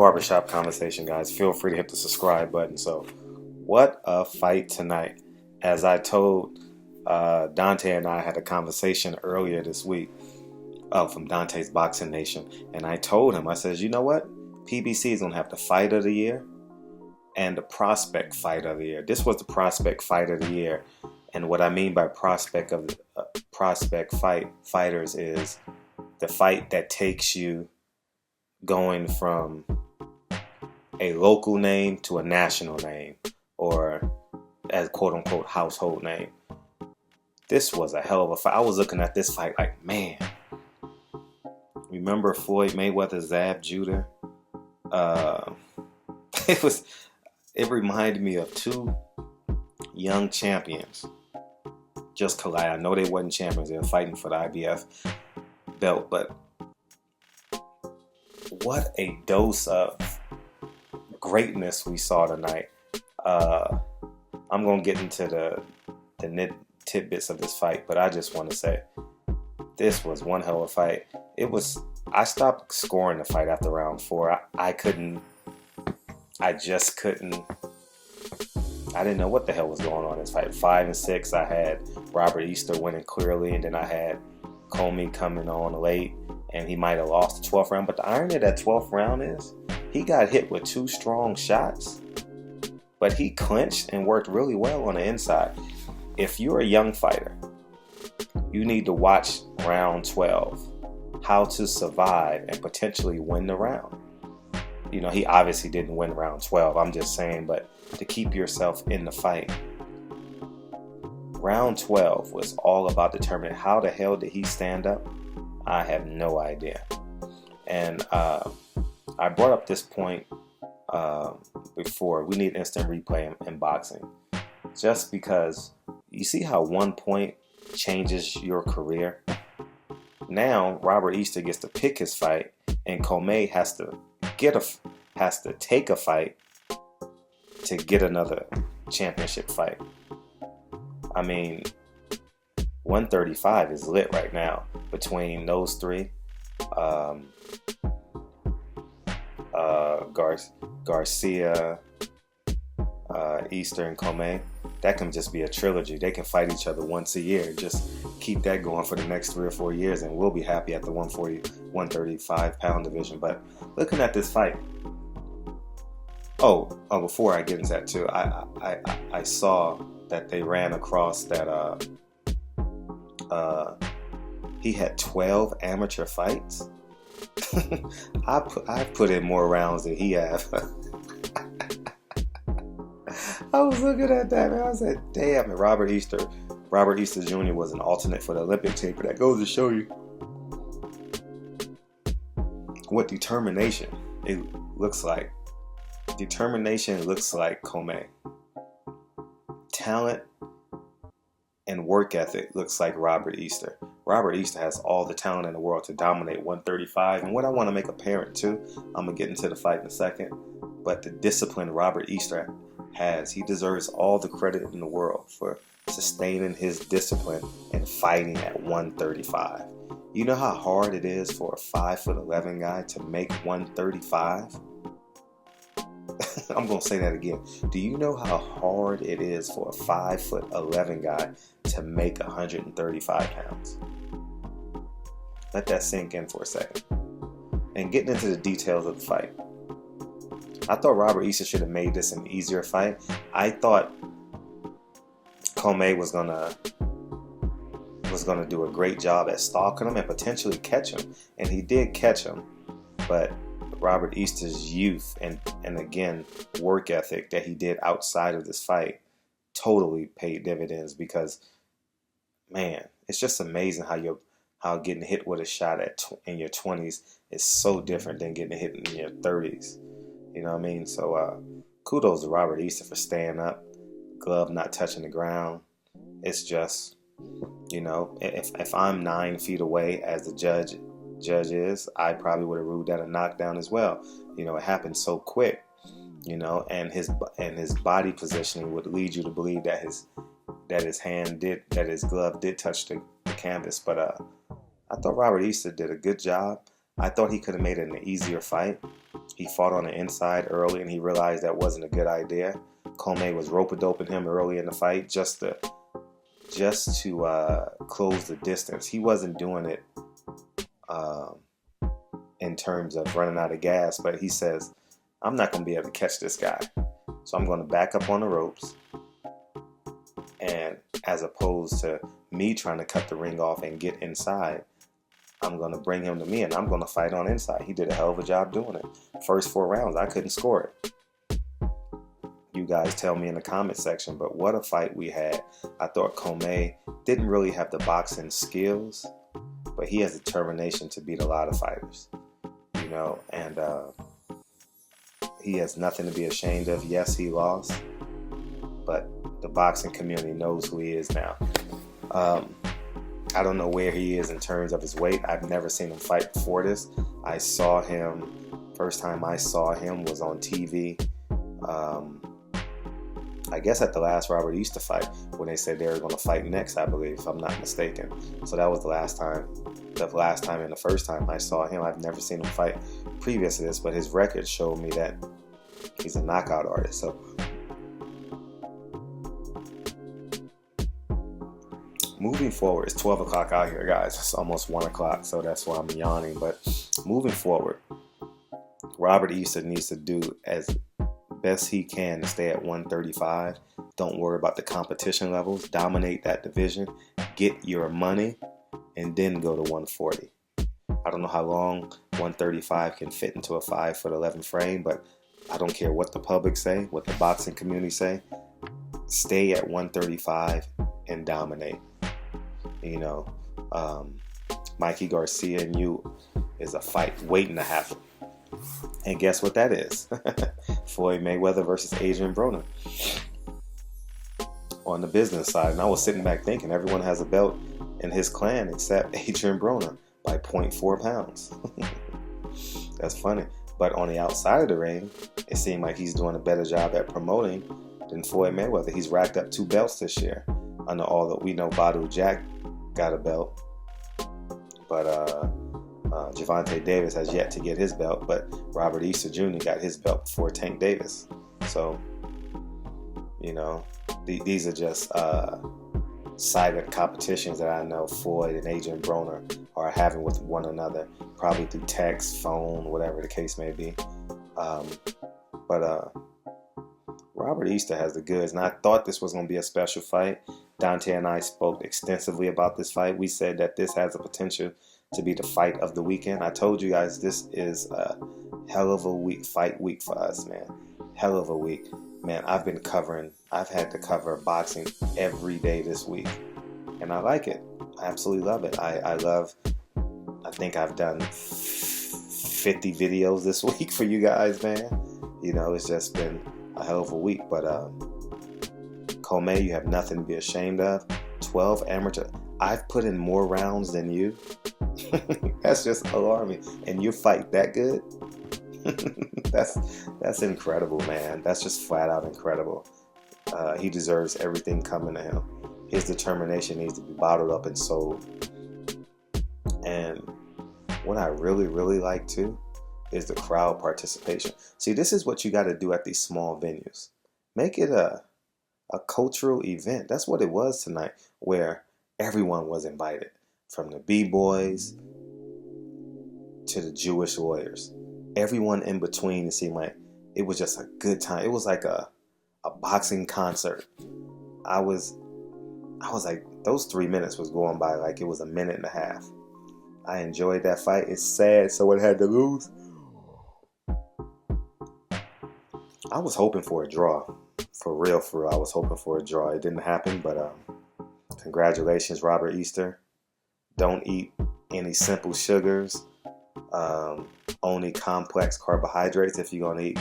barbershop conversation, guys. Feel free to hit the subscribe button. So, what a fight tonight. As I told Dante, and I had a conversation earlier this week from Dante's Boxing Nation, and I told him, I says, you know what? PBC is going to have the fight of the year and the prospect fight of the year. This was the prospect fight of the year. And what I mean by prospect fighters is the fight that takes you going from a local name to a national name, or as quote unquote household name. This was a hell of a fight. I was looking at this fight like, man, remember Floyd Mayweather Zab Judah? It reminded me of two young champions just collide. I know they wasn't champions, they were fighting for the IBF belt, but what a dose of greatness we saw tonight. I'm gonna get into the tidbits of this fight, but I just want to say this was one hell of a fight. I stopped scoring the fight after round 4. I didn't know what the hell was going on in this fight. 5 and 6, I had Robert Easter winning clearly, and then I had COMMEY coming on late, and he might have lost the 12th round. But the irony of that 12th round is he got hit with 2 strong shots, but he clinched and worked really well on the inside. If you're a young fighter, you need to watch round 12, how to survive and potentially win the round. You know, he obviously didn't win round 12, I'm just saying, but to keep yourself in the fight. Round 12 was all about determining how the hell did he stand up. I have no idea. And I brought up this point before. We need instant replay in boxing. Just because you see how 1 point changes your career. Now Robert Easter gets to pick his fight, and COMMEY has to take a fight to get another championship fight. I mean, 135 is lit right now between those three. Garcia, Easter, and COMMEY. That can just be a trilogy. They can fight each other once a year. Just keep that going for the next 3 or 4 years, and we'll be happy at the 135 pound division. But looking at this fight, before I get into that too, I saw that they ran across that he had 12 amateur fights. I put in more rounds than he have. I was looking at that, man. I said, damn, and Robert Easter Jr. was an alternate for the Olympic team, but that goes to show you what determination it looks like. Determination looks like COMMEY. Talent and work ethic looks like Robert Easter. Robert Easter has all the talent in the world to dominate 135. And what I want to make apparent too, I'm going to get into the fight in a second, but the discipline Robert Easter has, he deserves all the credit in the world for sustaining his discipline and fighting at 135. You know how hard it is for a 5'11" guy to make 135? I'm going to say that again. Do you know how hard it is for a 5'11" guy to make 135 pounds? Let that sink in for a second. And getting into the details of the fight. I thought Robert Easter should have made this an easier fight. I thought COMMEY was gonna do a great job at stalking him and potentially catch him. And he did catch him. But Robert Easter's youth and again work ethic that he did outside of this fight totally paid dividends, because man, it's just amazing how getting hit with a shot in your 20s is so different than getting hit in your 30s. You know what I mean? So kudos to Robert Easter for staying up, glove not touching the ground. It's just, you know, if I'm 9 feet away as the judge is, I probably would have ruled that a knockdown as well. You know, it happened so quick, you know, and his body positioning would lead you to believe that his glove did touch the canvas. But I thought Robert Easter did a good job. I thought he could have made it an easier fight. He fought on the inside early, and he realized that wasn't a good idea. COMMEY was rope-a-doping him early in the fight just to close the distance. He wasn't doing it in terms of running out of gas, but he says, I'm not going to be able to catch this guy, so I'm going to back up on the ropes. And as opposed to me trying to cut the ring off and get inside, I'm going to bring him to me, and I'm going to fight on inside. He did a hell of a job doing it. First 4 rounds, I couldn't score it. You guys tell me in the comment section, but what a fight we had. I thought COMMEY didn't really have the boxing skills, but he has determination to beat a lot of fighters, you know, and he has nothing to be ashamed of. Yes, he lost, but the boxing community knows who he is now. I don't know where he is in terms of his weight. I've never seen him fight before this. I saw him, first time I saw him was on TV. I guess at the last Robert Easter fight, when they said they were going to fight next, I believe, if I'm not mistaken. So that was the last time and the first time I saw him. I've never seen him fight previous to this, but his record showed me that he's a knockout artist. So moving forward, it's 12 o'clock out here, guys. It's almost 1 o'clock, so that's why I'm yawning. But moving forward, Robert Easter needs to do as best he can to stay at 135. Don't worry about the competition levels. Dominate that division. Get your money, and then go to 140. I don't know how long 135 can fit into a 5'11" frame, but I don't care what the public say, what the boxing community say. Stay at 135 and dominate. You know, Mikey Garcia and you is a fight waiting to happen. And guess what that is? Floyd Mayweather versus Adrian Broner. On the business side, and I was sitting back thinking everyone has a belt in his clan except Adrian Broner by 0.4 pounds. That's funny. But on the outside of the ring, it seemed like he's doing a better job at promoting than Floyd Mayweather. He's racked up 2 belts this year. Under all that we know, Badu Jack got a belt, but Gervonta Davis has yet to get his belt, but Robert Easter Jr. got his belt before Tank Davis. So, you know, these are just silent competitions that I know Floyd and Adrian Broner are having with one another, probably through text, phone, whatever the case may be. But Robert Easter has the goods, and I thought this was going to be a special fight. Dante and I spoke extensively about this fight. We said that this has the potential to be the fight of the weekend. I told you guys this is a hell of a fight week for us, man. Hell of a week. Man, I've had to cover boxing every day this week, and I like it. I absolutely love it. I think I've done 50 videos this week for you guys, man. You know, it's just been a hell of a week. But COMMEY, you have nothing to be ashamed of. 12 amateur. I've put in more rounds than you. That's just alarming. And you fight that good? That's incredible, man. That's just flat out incredible. He deserves everything coming to him. His determination needs to be bottled up and sold. And what I really, really like too is the crowd participation. See, this is what you got to do at these small venues. Make it a cultural event. That's what it was tonight, where everyone was invited, from the B-boys to the Jewish lawyers. Everyone in between, it seemed like it was just a good time. It was like a boxing concert. I was like, those 3 minutes was going by like it was a minute and a half. I enjoyed that fight. It's sad someone had to lose. I was hoping for a draw. For real. I was hoping for a draw. It didn't happen, but congratulations, Robert Easter. Don't eat any simple sugars. Only complex carbohydrates if you're going to eat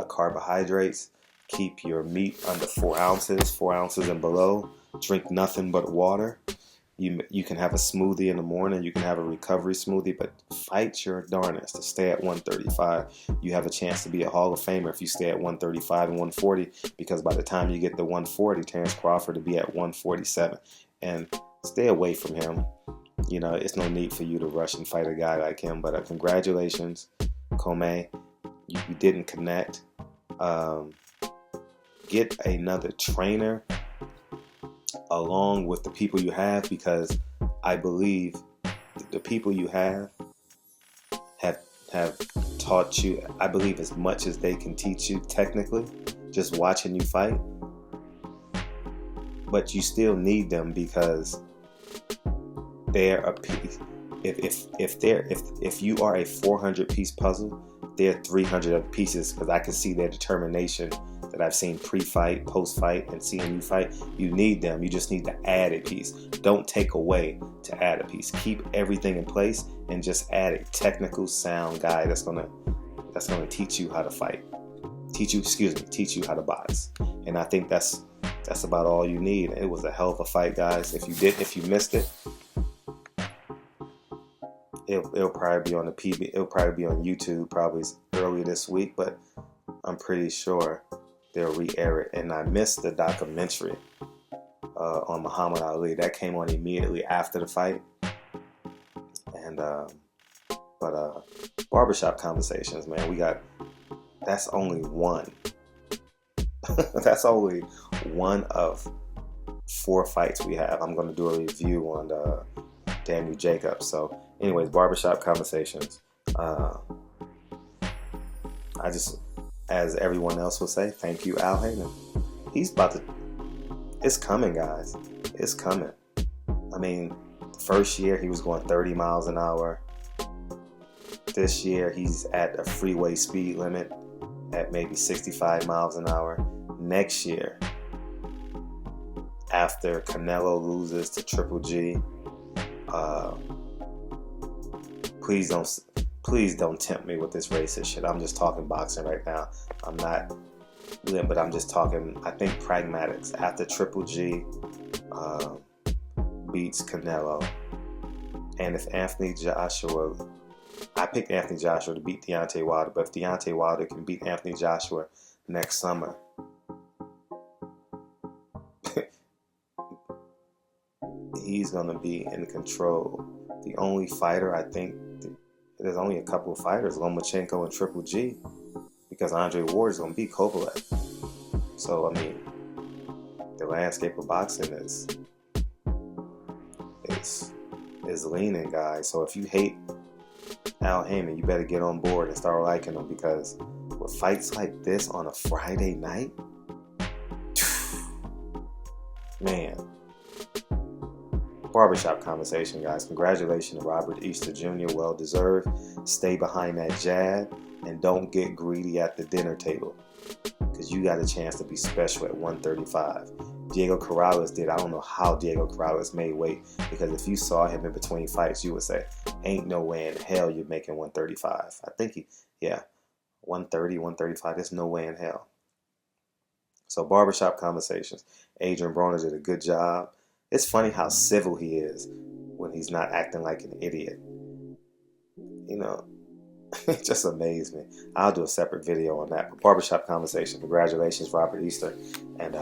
carbohydrates. Keep your meat under 4 ounces, 4 ounces and below. Drink nothing but water. You can have a smoothie in the morning. You can have a recovery smoothie, but fight your darnest to stay at 135. You have a chance to be a Hall of Famer if you stay at 135 and 140, because by the time you get to 140, Terrence Crawford will be at 147. And stay away from him. You know, it's no need for you to rush and fight a guy like him. But congratulations, COMMEY. you didn't connect. Get another trainer along with the people you have, because I believe the people you have taught you, I believe, as much as they can teach you technically, just watching you fight. But you still need them, because they're a piece. If you are a 400-piece puzzle, they're 300 of pieces, because I can see their determination that I've seen pre-fight, post-fight, and seeing you fight. You need them. You just need to add a piece. Don't take away to add a piece. Keep everything in place and just add a technical, sound guy that's gonna teach you how to fight. Teach you how to box. And I think that's about all you need. It was a hell of a fight, guys. If you missed it, it'll probably be on the PB. It'll probably be on YouTube probably early this week, but I'm pretty sure they'll re-air it. And I missed the documentary on Muhammad Ali. That came on immediately after the fight. And but barbershop conversations, man. That's only one. That's only one of 4 fights we have. I'm going to do a review on Daniel Jacobs. So, anyways, barbershop conversations. I just, as everyone else will say, thank you, Al Heyman. It's coming, guys. It's coming. I mean, the first year he was going 30 miles an hour. This year he's at a freeway speed limit at maybe 65 miles an hour. Next year, after Canelo loses to Triple G, please don't tempt me with this racist shit. I'm just talking boxing right now. I'm not, but I'm just talking, I think, pragmatics. After Triple G beats Canelo, and if Anthony Joshua, I picked Anthony Joshua to beat Deontay Wilder, but if Deontay Wilder can beat Anthony Joshua next summer, he's going to be in control. The only fighter, I think, there's only a couple of fighters, Lomachenko and Triple G, because Andre Ward is going to beat Kovalev. So, I mean, the landscape of boxing is leaning, guys. So if you hate Al Heyman, you better get on board and start liking him, because with fights like this on a Friday night, man. Barbershop conversation, guys. Congratulations to Robert Easter Jr. Well deserved. Stay behind that jab and don't get greedy at the dinner table, because you got a chance to be special at 135. Diego Corrales did. I don't know how Diego Corrales made weight, because if you saw him in between fights, you would say, ain't no way in hell you're making 135. I think 130, 135. There's no way in hell. So barbershop conversations. Adrian Broner did a good job. It's funny how civil he is when he's not acting like an idiot. You know, it just amazed me. I'll do a separate video on that. But barbershop conversation. Congratulations, Robert Easter. And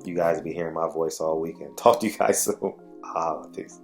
you guys will be hearing my voice all weekend. Talk to you guys soon. Peace.